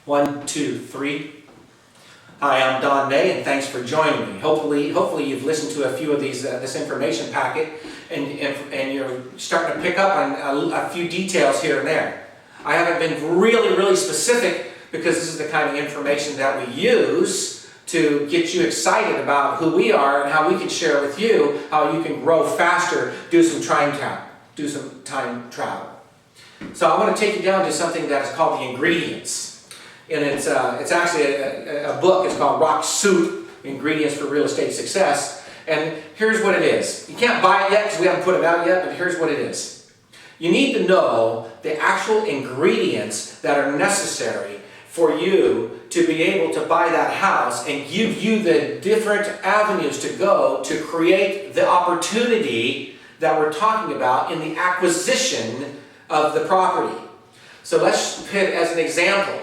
1, 2, 3. Hi, I'm Don May, and thanks for joining me. Hopefully you've listened to a few of these this information packet, and you're starting to pick up on a few details here and there. I haven't been really specific because this is the kind of information that we use to get you excited about who we are and how we can share with you how you can grow faster, do some time travel. So I want to take you down to something that is called the ingredients. And it's actually a book. It's called Rock Soup, Ingredients for Real Estate Success. And here's what it is. You can't buy it yet because we haven't put it out yet, but here's what it is. You need to know the actual ingredients that are necessary for you to be able to buy that house and give you the different avenues to go to create the opportunity that we're talking about in the acquisition of the property. So let's pick as an example.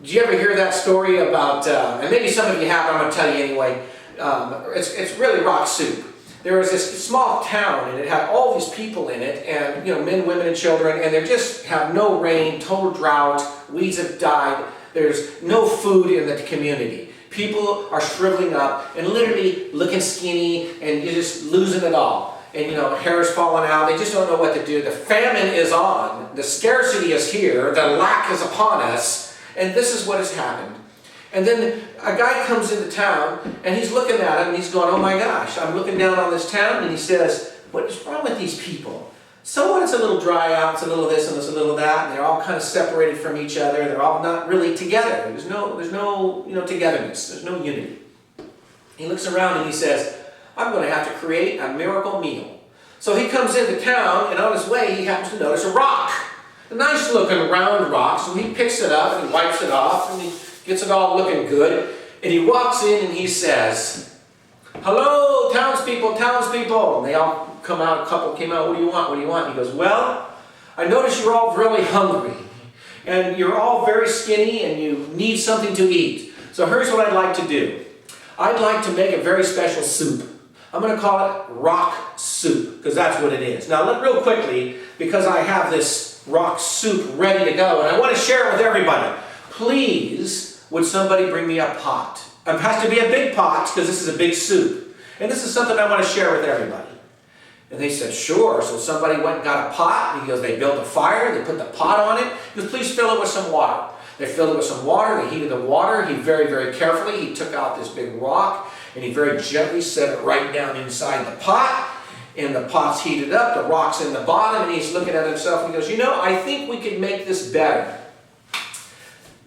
Did you ever hear that story about, and maybe some of you have, I'm going to tell you anyway, it's really rock soup. There was this small town and it had all these people in it, and men, women, and children, and they just have no rain, total drought, weeds have died, there's no food in the community. People are shriveling up and literally looking skinny, and you're just losing it all. And hair is falling out, they just don't know what to do. The famine is on, the scarcity is here, the lack is upon us. And this is what has happened. And then a guy comes into town, and he's looking at him, and he's going, oh my gosh, I'm looking down on this town, and he says, what is wrong with these people? So when it's a little dry out, it's a little this and it's a little that, and they're all kind of separated from each other, they're all not really together. There's no togetherness, there's no unity. He looks around and he says, I'm going to have to create a miracle meal. So he comes into town, and on his way he happens to notice a rock. A nice looking round rock, so he picks it up and he wipes it off and he gets it all looking good. And he walks in and he says, hello, townspeople. And they all come out, a couple came out, what do you want? And he goes, well, I notice you're all really hungry. And you're all very skinny and you need something to eat. So here's what I'd like to do. I'd like to make a very special soup. I'm going to call it rock soup, because that's what it is. Now, real quickly, because I have this rock soup ready to go, and I want to share it with everybody. Please, would somebody bring me a pot? It has to be a big pot, because this is a big soup. And this is something I want to share with everybody. And they said, sure. So somebody went and got a pot, and he goes, they built a fire, they put the pot on it. He goes, please fill it with some water. They filled it with some water, they heated the water. He very carefully, he took out this big rock, and he very gently set it right down inside the pot. And the pot's heated up, the rock's in the bottom, and he's looking at himself and he goes, I think we could make this better.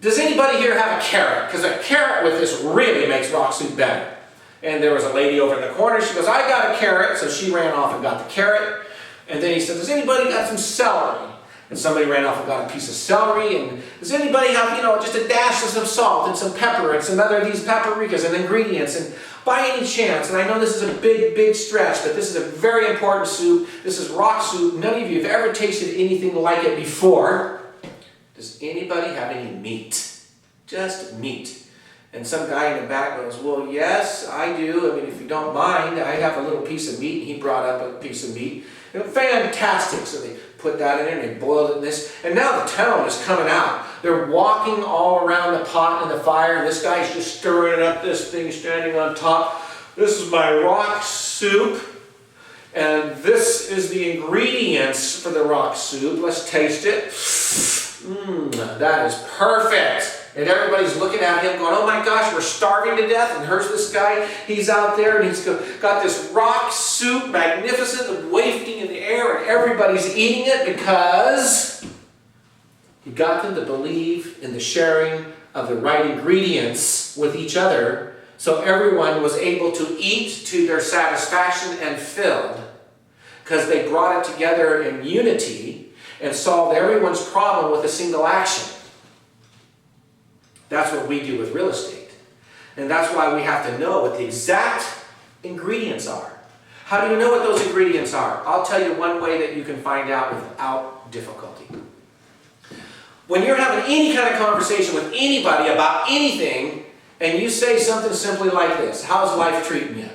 Does anybody here have a carrot? Because a carrot with this really makes rock soup better. And there was a lady over in the corner, she goes, I got a carrot, so she ran off and got the carrot. And then he said, does anybody got some celery? And somebody ran off and got a piece of celery. And does anybody have, just a dash of some salt and some pepper and some other of these paprikas and ingredients? And by any chance, and I know this is a big stretch, but this is a very important soup. This is rock soup. None of you have ever tasted anything like it before. Does anybody have any meat? Just meat. And some guy in the back goes, well, yes, I do. If you don't mind, I have a little piece of meat. And he brought up a piece of meat. Fantastic. So they put that in there and they boiled it in this. And now the town is coming out. They're walking all around the pot and the fire, and this guy's just stirring up this thing, standing on top. This is my rock soup, and this is the ingredients for the rock soup. Let's taste it. That is perfect. And everybody's looking at him going, oh my gosh, we're starving to death. And here's this guy, he's out there and he's got this rock soup, magnificent, wafting in the air, and everybody's eating it because he got them to believe in the sharing of the right ingredients with each other, so everyone was able to eat to their satisfaction and filled, because they brought it together in unity and solved everyone's problem with a single action. That's what we do with real estate. And that's why we have to know what the exact ingredients are. How do you know what those ingredients are? I'll tell you one way that you can find out without difficulty. When you're having any kind of conversation with anybody about anything, and you say something simply like this, how's life treating you?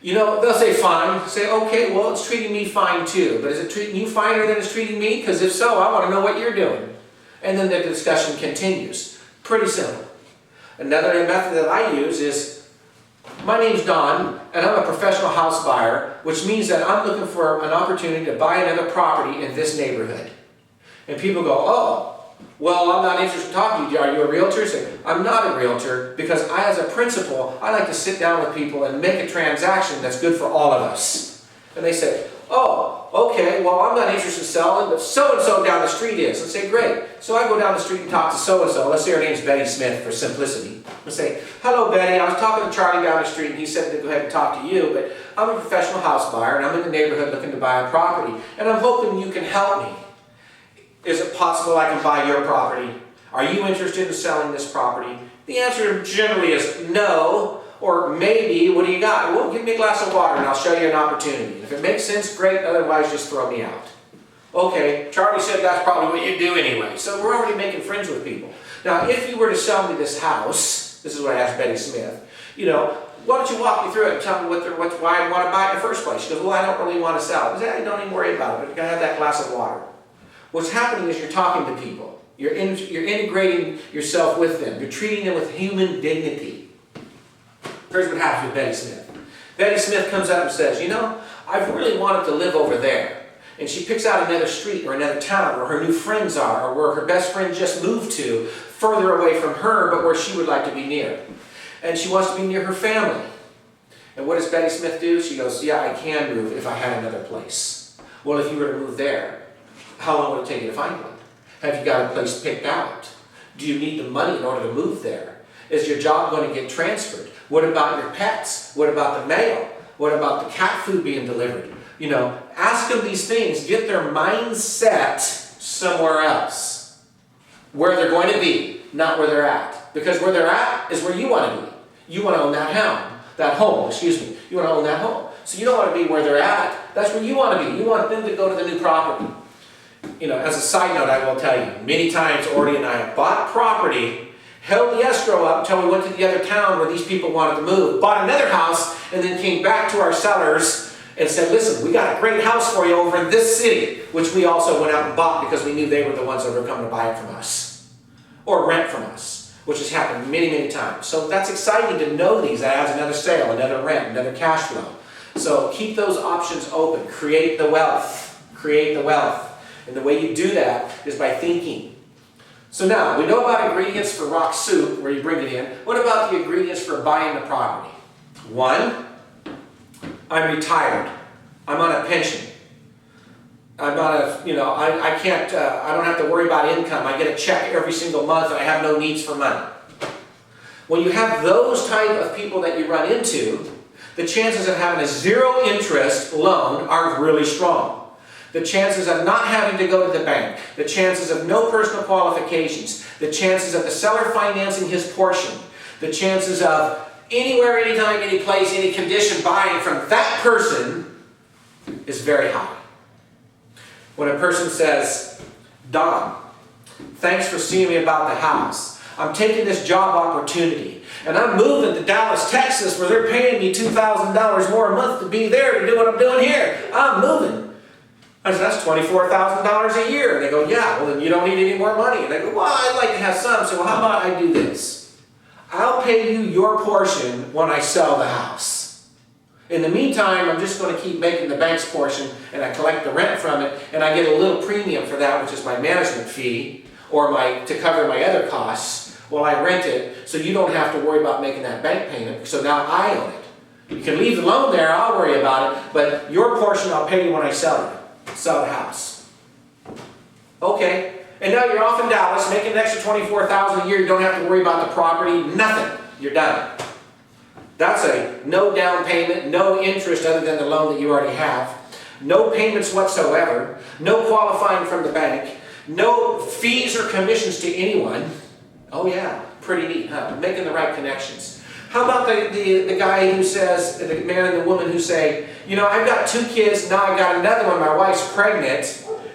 They'll say fine. Say, okay, well, it's treating me fine too. But is it treating you finer than it's treating me? Because if so, I want to know what you're doing. And then the discussion continues. Pretty simple. Another method that I use is, my name's Don, and I'm a professional house buyer, which means that I'm looking for an opportunity to buy another property in this neighborhood. And people go, oh, well, I'm not interested in talking to you. Are you a realtor? I say, I'm not a realtor, because I, as a principal, I like to sit down with people and make a transaction that's good for all of us. And they say, oh, okay, well, I'm not interested in selling, but so-and-so down the street is. I say, great. So I go down the street and talk to so-and-so. Let's say her name's Betty Smith for simplicity. I say, hello, Betty. I was talking to Charlie down the street, and he said to go ahead and talk to you, but I'm a professional house buyer, and I'm in the neighborhood looking to buy a property, and I'm hoping you can help me. Is it possible I can buy your property? Are you interested in selling this property? The answer generally is no, or maybe. What do you got? Well, give me a glass of water and I'll show you an opportunity. If it makes sense, great. Otherwise, just throw me out. Okay, Charlie said that's probably what you do anyway. So we're already making friends with people. Now, if you were to sell me this house, this is what I asked Betty Smith, why don't you walk me through it and tell me why I want to buy it in the first place? She goes, well, I don't really want to sell it. I said, don't even worry about it. You got to have that glass of water. What's happening is you're talking to people. You're integrating yourself with them. You're treating them with human dignity. Here's what happens with Betty Smith. Betty Smith comes up and says, I've really wanted to live over there. And she picks out another street or another town where her new friends are, or where her best friend just moved to, further away from her, but where she would like to be near. And she wants to be near her family. And what does Betty Smith do? She goes, yeah, I can move if I had another place. Well, if you were to move there, how long would it take you to find one? Have you got a place picked out? Do you need the money in order to move there? Is your job going to get transferred? What about your pets? What about the mail? What about the cat food being delivered? Ask them these things. Get their mindset somewhere else. Where they're going to be, not where they're at. Because where they're at is where you want to be. You want to own that home. You want to own that home. So you don't want to be where they're at. That's where you want to be. You want them to go to the new property. As a side note, I will tell you, many times Ordy and I have bought property, held the escrow up until we went to the other town where these people wanted to move, bought another house, and then came back to our sellers and said, listen, we got a great house for you over in this city, which we also went out and bought because we knew they were the ones that were coming to buy it from us or rent from us, which has happened many, many times. So that's exciting to know these. That adds another sale, another rent, another cash flow. So keep those options open. Create the wealth. Create the wealth. And the way you do that is by thinking. So now, we know about ingredients for rock soup, where you bring it in. What about the ingredients for buying the property? 1, I'm retired. I'm on a pension. I'm not I can't, I don't have to worry about income. I get a check every single month and I have no needs for money. When you have those type of people that you run into, the chances of having a 0 interest loan are really strong. The chances of not having to go to the bank, the chances of no personal qualifications, the chances of the seller financing his portion, the chances of anywhere, anytime, any place, any condition buying from that person is very high. When a person says, Don, thanks for seeing me about the house. I'm taking this job opportunity and I'm moving to Dallas, Texas, where they're paying me $2,000 more a month to be there to do what I'm doing here. I'm moving. I said, that's $24,000 a year. And they go, yeah, well then you don't need any more money. And they go, well, I'd like to have some. So how about I do this? I'll pay you your portion when I sell the house. In the meantime, I'm just going to keep making the bank's portion and I collect the rent from it and I get a little premium for that, which is my management fee or to cover my other costs while I rent it, so you don't have to worry about making that bank payment. So now I own it. You can leave the loan there, I'll worry about it, but your portion I'll pay you when I sell it. Sell the house. Okay, and now you're off in Dallas making an extra $24,000 a year. You don't have to worry about the property, nothing. You're done. That's a no down payment, no interest other than the loan that you already have, no payments whatsoever, no qualifying from the bank, no fees or commissions to anyone. Oh yeah, pretty neat, huh? Making the right connections. How about the guy who says, the man and the woman who say, I've got 2 kids, now I've got another one, my wife's pregnant,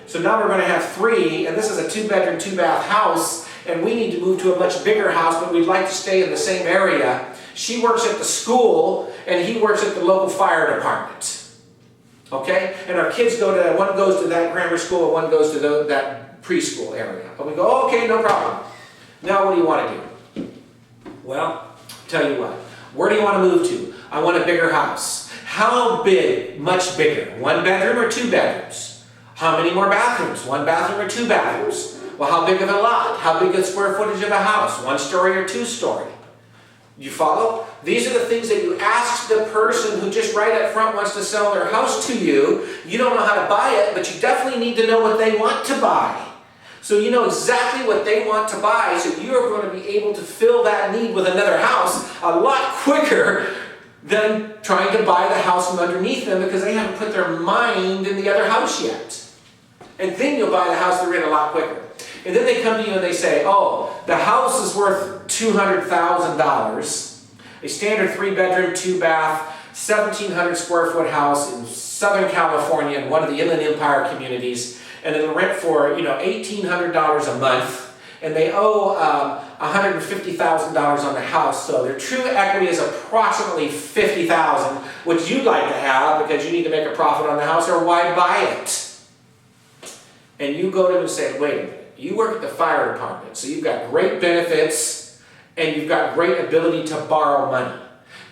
so now we're going to have 3, and this is a 2-bedroom, 2-bath house, and we need to move to a much bigger house, but we'd like to stay in the same area. She works at the school, and he works at the local fire department. Okay? And our kids one goes to that grammar school and one goes to that preschool area. And we go, oh, okay, no problem. Now what do you want to do? Well, tell you what. Where do you want to move to? I want a bigger house. How big? Much bigger. 1 bedroom or 2 bedrooms? How many more bathrooms? 1 bathroom or 2 bathrooms? Well, how big of a lot? How big a square footage of a house? 1 story or 2 story? You follow? These are the things that you ask the person who just right up front wants to sell their house to you. You don't know how to buy it, but you definitely need to know what they want to buy. So you know exactly what they want to buy, so you're going to be able to fill that need with another house a lot quicker than trying to buy the house from underneath them because they haven't put their mind in the other house yet. And then you'll buy the house they're in a lot quicker. And then they come to you and they say, oh, the house is worth $200,000. A standard 3-bedroom, 2-bath, 1,700 square foot house in Southern California in one of the Inland Empire communities. And it'll rent for, $1,800 a month. And they owe $150,000 on the house. So their true equity is approximately $50,000, which you'd like to have because you need to make a profit on the house, or why buy it? And you go to them and say, wait a minute. You work at the fire department, so you've got great benefits and you've got great ability to borrow money.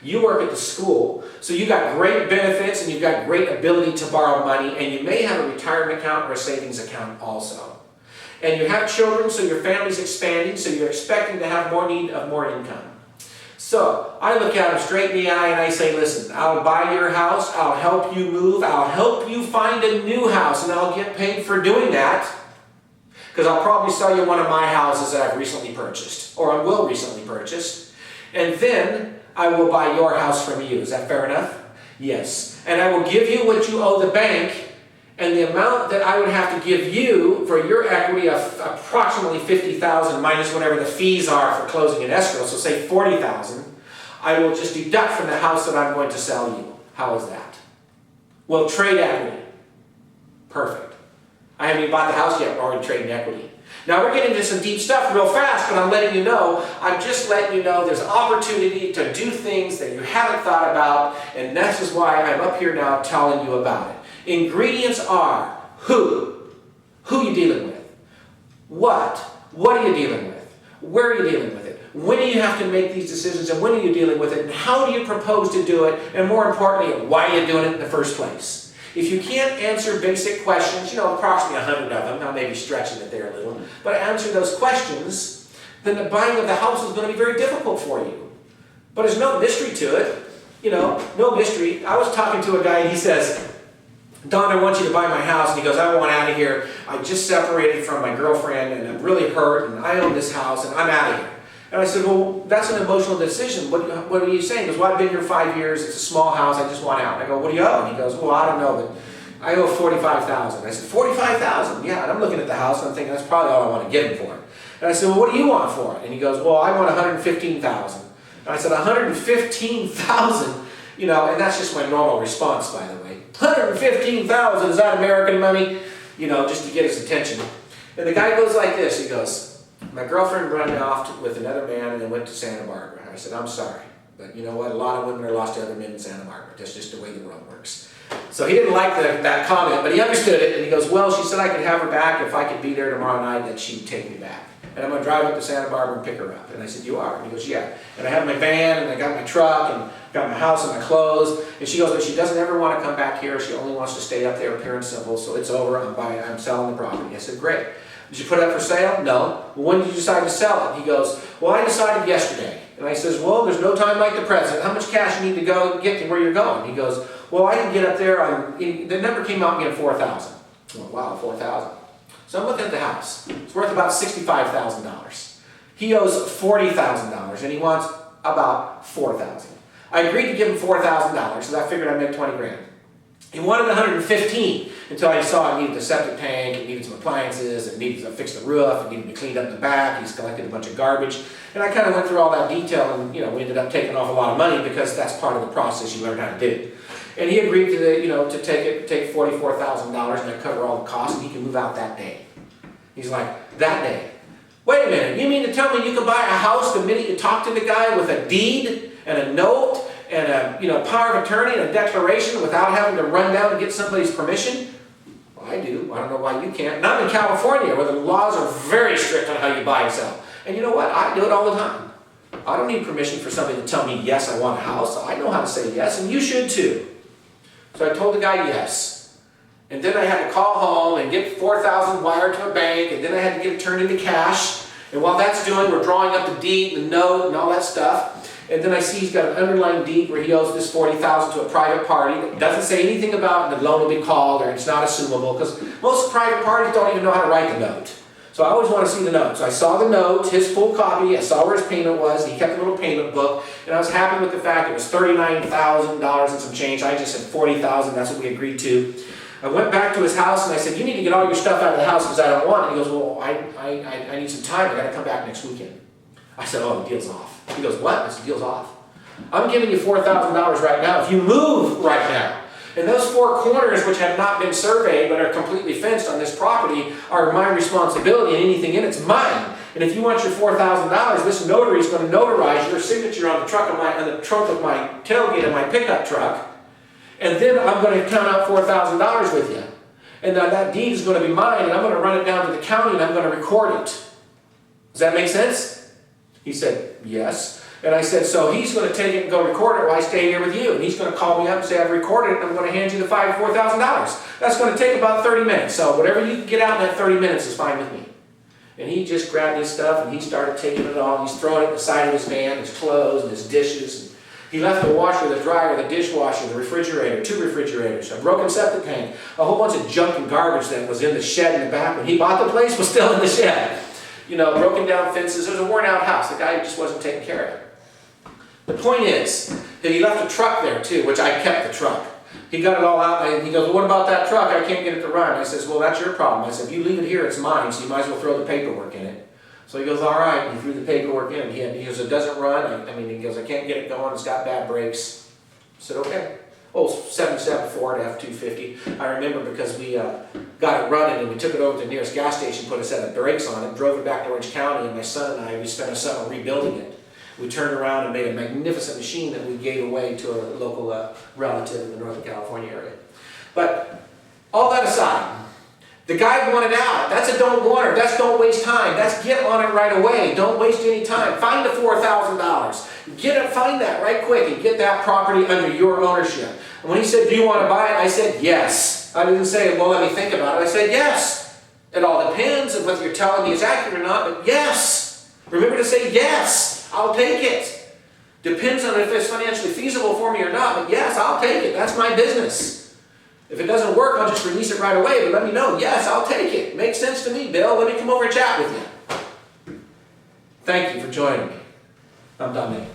You work at the school, so you've got great benefits and you've got great ability to borrow money, and you may have a retirement account or a savings account also. And you have children, so your family's expanding, so you're expecting to have more need of more income. So I look at them straight in the eye and I say, listen, I'll buy your house, I'll help you move, I'll help you find a new house, and I'll get paid for doing that. Because I'll probably sell you one of my houses that I've recently purchased, or I will recently purchase. And then I will buy your house from you. Is that fair enough? Yes. And I will give you what you owe the bank, and the amount that I would have to give you for your equity of approximately $50,000 minus whatever the fees are for closing an escrow, so say $40,000, I will just deduct from the house that I'm going to sell you. How is that? Well, trade equity. Perfect. I haven't even bought the house yet, we're already trading equity. Now we're getting into some deep stuff real fast, but I'm letting you know, I'm just letting you know there's opportunity to do things that you haven't thought about, and this is why I'm up here now telling you about it. Ingredients are who you dealing with, what are you dealing with, where are you dealing with it, when do you have to make these decisions, and when are you dealing with it, and how do you propose to do it, and more importantly, why are you doing it in the first place? If you can't answer basic questions, approximately 100 of them, I may be stretching it there a little, but answer those questions, then the buying of the house is going to be very difficult for you. But there's no mystery to it. No mystery. I was talking to a guy and he says, Don, I want you to buy my house. And he goes, I want out of here. I just separated from my girlfriend and I'm really hurt and I own this house and I'm out of here. And I said, well, that's an emotional decision. What are you saying? He goes, well, I've been here 5 years. It's a small house. I just want out. And I go, what do you owe? And he goes, well, I don't know, but I owe $45,000. I said, $45,000? Yeah. And I'm looking at the house and I'm thinking, that's probably all I want to give him for it. And I said, well, what do you want for it? And he goes, well, I want $115,000. And I said, $115,000? And that's just my normal response, by the way. $115,000, is that American money? Just to get his attention. And the guy goes like this. He goes, my girlfriend ran off with another man and then went to Santa Barbara. I said, I'm sorry, but you know what? A lot of women are lost to other men in Santa Barbara. That's just the way the world works. So he didn't like that comment, but he understood it. And he goes, well, she said I could have her back if I could be there tomorrow night, that she'd take me back. And I'm going to drive up to Santa Barbara and pick her up. And I said, you are? And he goes, yeah. And I have my van, and I got my truck, and got my house and my clothes. And she goes, but she doesn't ever want to come back here. She only wants to stay up there, pure and simple. So it's over. I'm selling the property. I said, great. Did you put it up for sale? No. Well, when did you decide to sell it? He goes, well, I decided yesterday. And I says, well, there's no time like the present. How much cash you need to go get to where you're going? He goes, well, I can get up there. The number came out and get $4,000. Well, wow, $4,000. So I'm looking at the house. It's worth about $65,000. He owes $40,000 and he wants about $4,000. I agreed to give him $4,000, so I figured I'd make 20 grand. He wanted 115 until I saw it needed a septic tank, it needed some appliances, it needed to fix the roof, it needed to be cleaned up in the back, he's collected a bunch of garbage. And I kind of went through all that detail and we ended up taking off a lot of money because that's part of the process you learn how to do. And he agreed to take $44,000 and I cover all the costs and he can move out that day. He's like, that day? Wait a minute, you mean to tell me you can buy a house the minute you talk to the guy with a deed and a note and a power of attorney and a declaration without having to run down to get somebody's permission? Well, I do. I don't know why you can't. And I'm in California where the laws are very strict on how you buy and sell. And you know what? I do it all the time. I don't need permission for somebody to tell me, yes, I want a house. I know how to say yes, and you should too. So I told the guy yes. And then I had to call home and get $4,000 wired to a bank, and then I had to get it turned into cash. And while that's doing, we're drawing up the deed, the note, and all that stuff. And then I see he's got an underlying deed where he owes this $40,000 to a private party that doesn't say anything about it, and the loan will be called, or it's not assumable, because most private parties don't even know how to write the note. So I always want to see the note. So I saw the note, his full copy, I saw where his payment was, he kept a little payment book, and I was happy with the fact it was $39,000 and some change. I just said $40,000, that's what we agreed to. I went back to his house and I said, you need to get all your stuff out of the house because I don't want it. He goes, well, I need some time, I got to come back next weekend. I said, oh, the deal's off. He goes, what? I said, the deal's off. I'm giving you $4,000 right now if you move right now. And those four corners which have not been surveyed but are completely fenced on this property are my responsibility, and anything in it's mine. And if you want your $4,000, this notary is going to notarize your signature on the trunk of my tailgate of my pickup truck, and then I'm going to count out $4,000 with you. And then that deed is going to be mine, and I'm going to run it down to the county and I'm going to record it. Does that make sense? He said, yes. And I said, so he's going to take it and go record it while I stay here with you. And he's going to call me up and say, I've recorded it, and I'm going to hand you the $4,000. That's going to take about 30 minutes. So whatever you can get out in that 30 minutes is fine with me. And he just grabbed his stuff and he started taking it all. He's throwing it in the side of his van, his clothes and his dishes. And he left the washer, the dryer, the dishwasher, the refrigerator, 2 refrigerators, a broken septic tank, a whole bunch of junk and garbage that was in the shed in the back. When he bought the place, was still in the shed. Broken down fences. It was a worn out house. The guy just wasn't taking care of it. The point is that he left a truck there too, which I kept the truck. He got it all out, and he goes, well, what about that truck? I can't get it to run. I says, well, that's your problem. I said, if you leave it here, it's mine, so you might as well throw the paperwork in it. So he goes, all right, and he threw the paperwork in. He goes, it doesn't run. He goes, I can't get it going, it's got bad brakes. I said, okay. Oh, 77 Ford F-250. I remember because we got it running, and we took it over to the nearest gas station, put a set of brakes on it, drove it back to Orange County, and my son and I, we spent a summer rebuilding it. We turned around and made a magnificent machine that we gave away to a local relative in the Northern California area. But all that aside, the guy wanted out. That's a don't want her. That's don't waste time. That's get on it right away. Don't waste any time. Find the $4,000. Find that right quick and get that property under your ownership. And when he said, do you want to buy it? I said, yes. I didn't say, well, let me think about it. I said, yes. It all depends on whether you're telling me it's accurate or not, but yes. Remember to say yes. I'll take it. Depends on if it's financially feasible for me or not, but yes, I'll take it. That's my business. If it doesn't work, I'll just release it right away, but let me know. Yes, I'll take it. Makes sense to me, Bill. Let me come over and chat with you. Thank you for joining me. I'm Don May.